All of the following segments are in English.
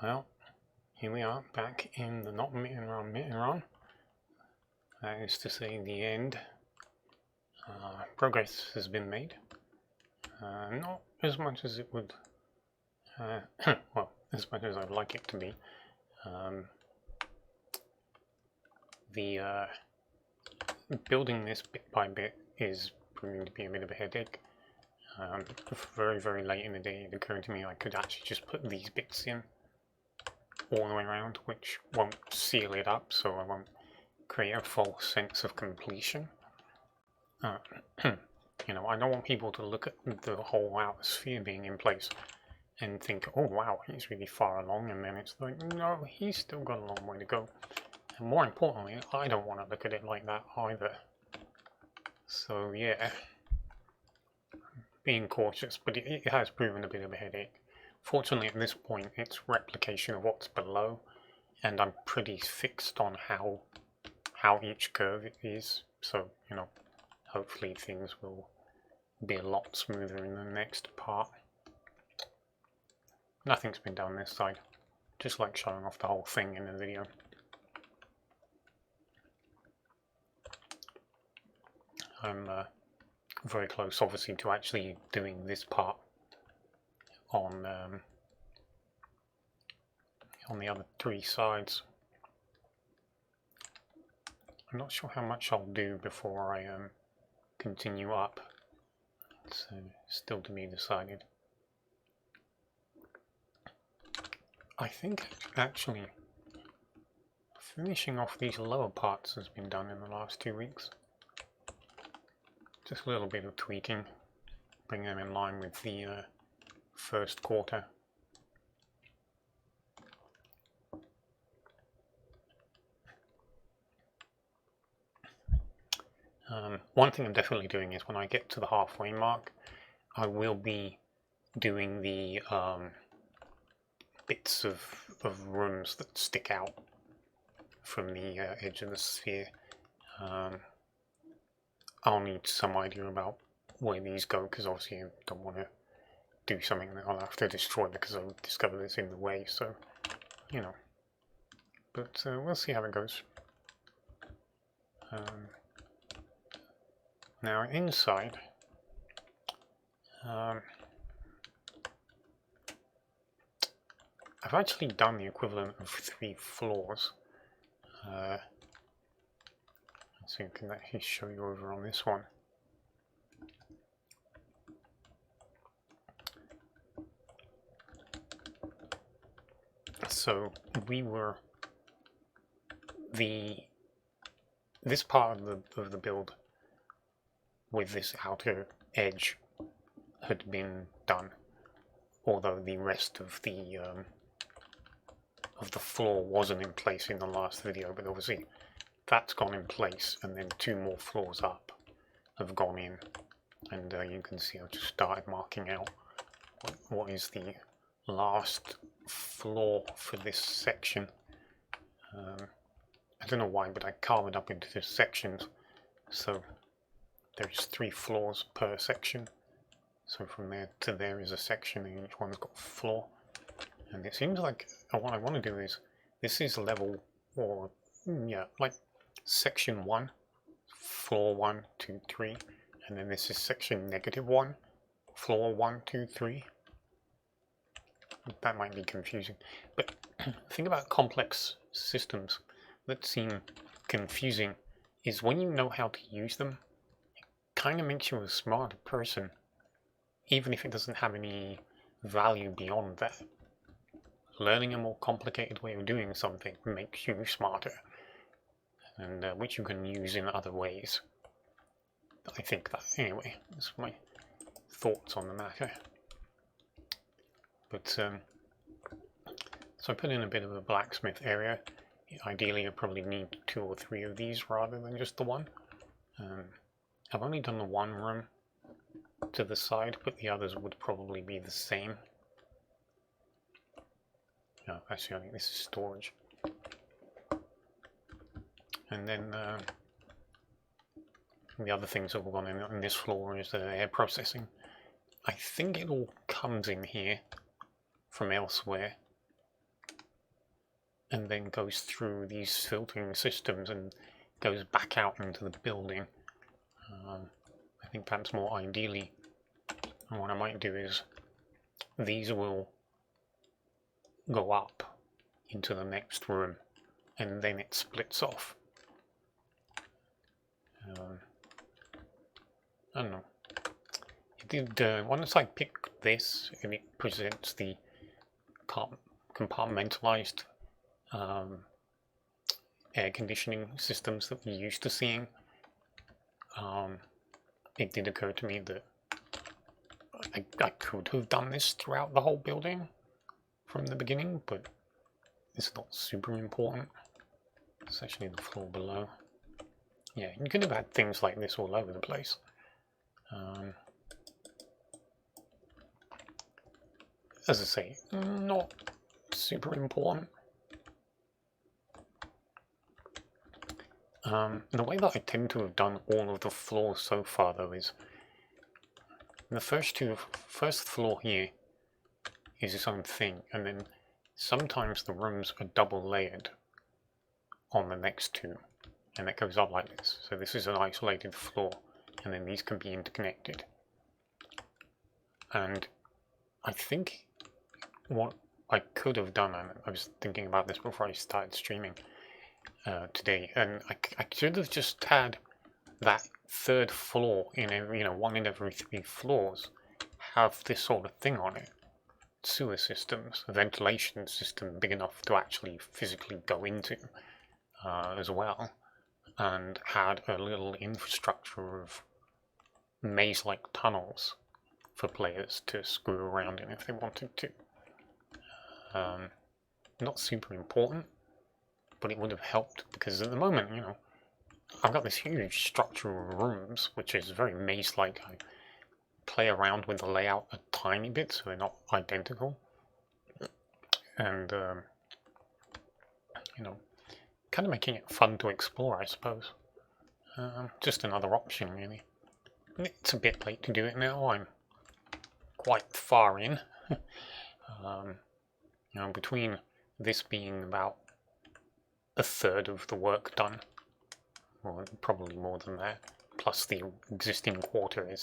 Well, here we are back in the not Mittenrahm. That is to say, the end. Progress has been made. Not as much as it would, well, as much as I'd like it to be. The building this bit by bit is proving to be a bit of a headache. Very, very late in the day, it occurred to me I could actually just put these bits in all the way around, which won't seal it up, so I won't create a false sense of completion. You know, I don't want people to look at the whole outer sphere being in place and think, oh wow, he's really far along, and then it's like, no, he's still got a long way to go. And more importantly, I don't want to look at it like that either. So yeah, being cautious, but it has proven a bit of a headache. Fortunately, at this point, it's replication of what's below, and I'm pretty fixed on how each curve is, so, you know, hopefully things will be a lot smoother in the next part. Nothing's been done this side, just like showing off the whole thing in the video. I'm very close, obviously, to actually doing this part on the other three sides. I'm not sure how much I'll do before I continue up. It's still to be decided. I think actually finishing off these lower parts has been done in the last 2 weeks. Just a little bit of tweaking, bring them in line with the first quarter. One thing I'm definitely doing is when I get to the halfway mark, I will be doing the bits of rooms that stick out from the edge of the sphere. I'll need some idea about where these go, because obviously I don't want to do something that I'll have to destroy because I've discovered it's in the way, so, you know. But we'll see how it goes. Now inside, I've actually done the equivalent of 3 floors. So I can actually show you over on this one. So we were this part of the build with this outer edge had been done, although the rest of the floor wasn't in place in the last video. But obviously that's gone in place, and then 2 more floors up have gone in, and you can see I've just started marking out what is the last floor for this section. I don't know why, but I carve it up into the sections, so there's 3 floors per section. So from there to there is a section, and each one's got a floor. And it seems like what I want to do is, this is level, or yeah, like section 1, floor 1, 2, 3, and then this is section -1, floor 1, 2, 3. That might be confusing, but the thing about complex systems that seem confusing is when you know how to use them, it kind of makes you a smarter person, even if it doesn't have any value beyond that. Learning a more complicated way of doing something makes you smarter, and which you can use in other ways. I think that, anyway, that's my thoughts on the matter. But so I put in a bit of a blacksmith area. Ideally I probably need 2 or 3 of these rather than just the one. I've only done the 1 room to the side, but the others would probably be the same. No, actually I think this is storage. And then the other things that have gone in on this floor is air processing. I think it all comes in here from elsewhere. and then goes through these filtering systems and goes back out into the building. I think perhaps more ideally, what I might do is these will go up into the next room and then it splits off. I don't know. It did, once I pick this and it presents the compartmentalized air conditioning systems that we're used to seeing, it did occur to me that I could have done this throughout the whole building from the beginning, but it's not super important. It's actually the floor below. Yeah, you could have had things like this all over the place. As I say, not super important. The way that I tend to have done all of the floors so far, though, is the first floor here is its own thing, and then sometimes the rooms are double layered on the next two, and it goes up like this. So this is an isolated floor, and then these can be interconnected. And I think what I could have done, and I was thinking about this before I started streaming today, and I should have just had that third floor in every, one in every 3 floors have this sort of thing on it. Sewer systems, a ventilation system big enough to actually physically go into as well, and had a little infrastructure of maze-like tunnels for players to screw around in if they wanted to. Not super important, but it would have helped, because at the moment, I've got this huge structure of rooms, which is very maze-like. I play around with the layout a tiny bit so they're not identical, and kind of making it fun to explore, I suppose. Just another option, really. It's a bit late to do it now. I'm quite far in. Between this being about a third of the work done, or probably more than that, plus the existing quarter, it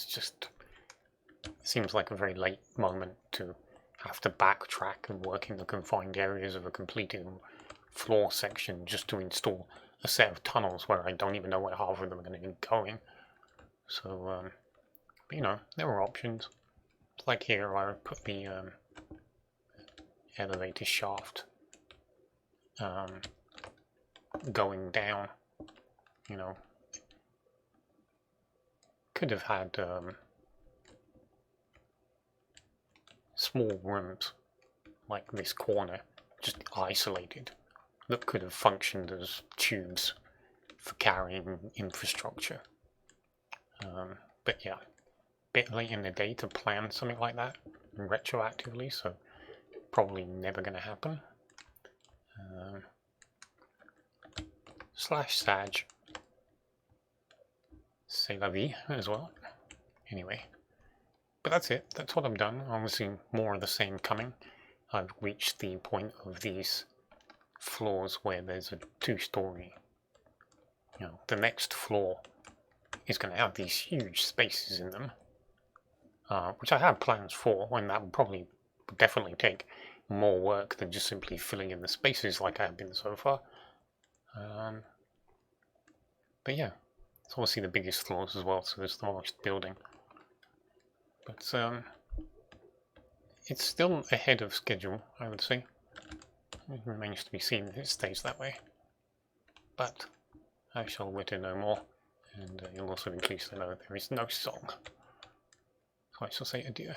seems like a very late moment to have to backtrack and work in the confined areas of a completed floor section just to install a set of tunnels where I don't even know where half of them are going to be going. So, there were options. Like here, I put the elevator shaft going down. Could have had small rooms like this corner, just isolated, that could have functioned as tubes for carrying infrastructure. But yeah, bit late in the day to plan something like that retroactively, so probably never going to happen. /Sag. C'est la vie as well. Anyway, but that's it. That's what I've done. Obviously, more of the same coming. I've reached the point of these floors where there's a 2-story. The next floor is going to have these huge spaces in them, which I have plans for, and that would definitely take more work than just simply filling in the spaces like I have been so far. But yeah, it's obviously the biggest floors as well, so there's the largest building. But it's still ahead of schedule, I would say. It remains to be seen if it stays that way. But I shall witter no more, and you'll also be pleased to know there is no song. So I shall say adieu.